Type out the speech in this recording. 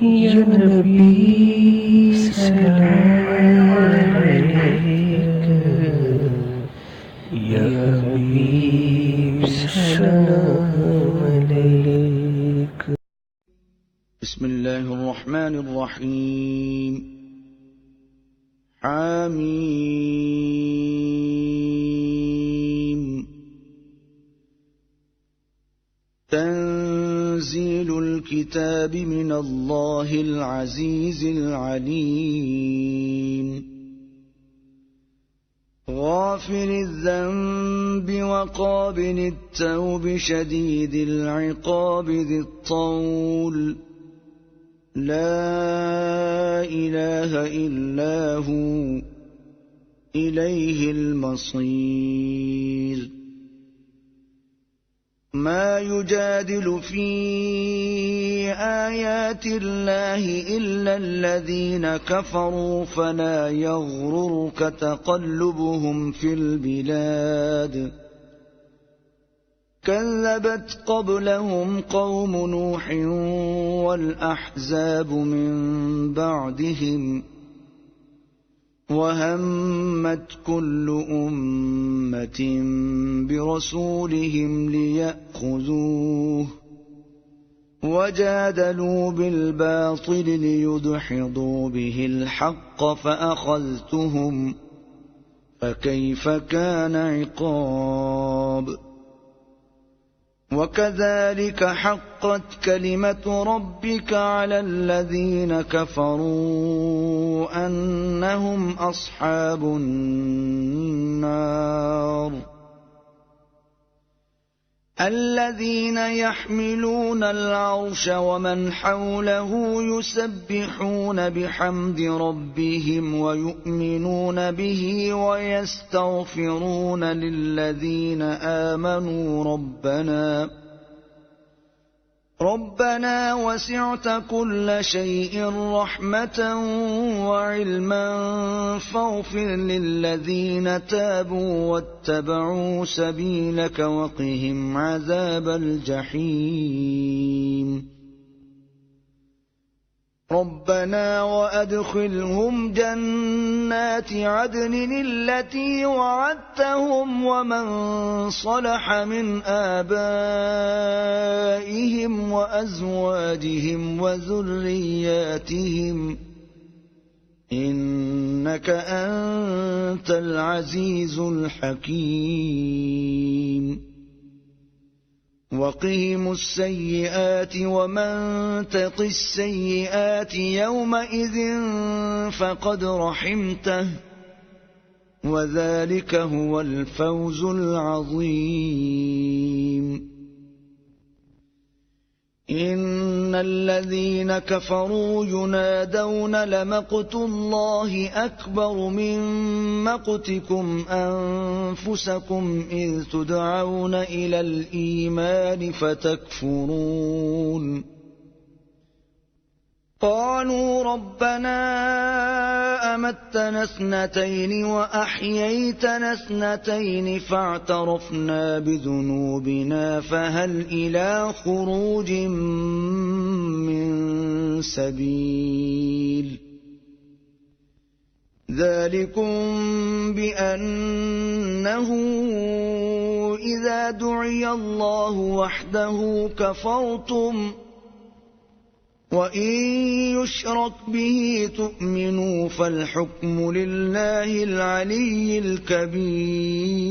يا نبي سلام عليك، يا حبيب سلام عليك. بسم الله الرحمن الرحيم. حميم. تنزيل الكتاب من الله العزيز العليم. غافر الذنب وقابل التوب شديد العقاب ذي الطول. لا إله إلا هو إليه المصير. ما يجادل في آيات الله إلا الذين كفروا فلا يغررك تقلبهم في البلاد. كذبت قبلهم قوم نوح والأحزاب من بعدهم. وهمت كل أمة برسولهم ليأخذوه. وجادلوا بالباطل ليدحضوا به الحق فأخذتهم. فكيف كان عقاب. وكذلك حقت كلمة ربك على الذين كفروا أنهم أصحاب النار. الذين يحملون العرش ومن حوله يسبحون بحمد ربهم ويؤمنون به ويستغفرون للذين آمنوا ربنا وسعت كل شيء رحمة وعلما فاغفر للذين تابوا واتبعوا سبيلك وقهم عذاب الجحيم. ربنا وأدخلهم جنات عدن التي وعدتهم ومن صلح من آبائهم وأزواجهم وذرياتهم إنك أنت العزيز الحكيم. وقهم السيئات ومن تق السيئات يومئذ فقد رحمته وذلك هو الفوز العظيم. إن الذين كفروا ينادون لمقت الله أكبر من مقتكم أنفسكم إذ تدعون إلى الإيمان فتكفرون. قالوا ربنا أمتنا اثنتين وأحييتنا اثنتين فاعترفنا بذنوبنا فهل إلى خروج من سبيل. ذلكم بأنه إذا دعي الله وحده كفرتم وإن يشرك به تؤمنوا فالحكم لله العلي الكبير.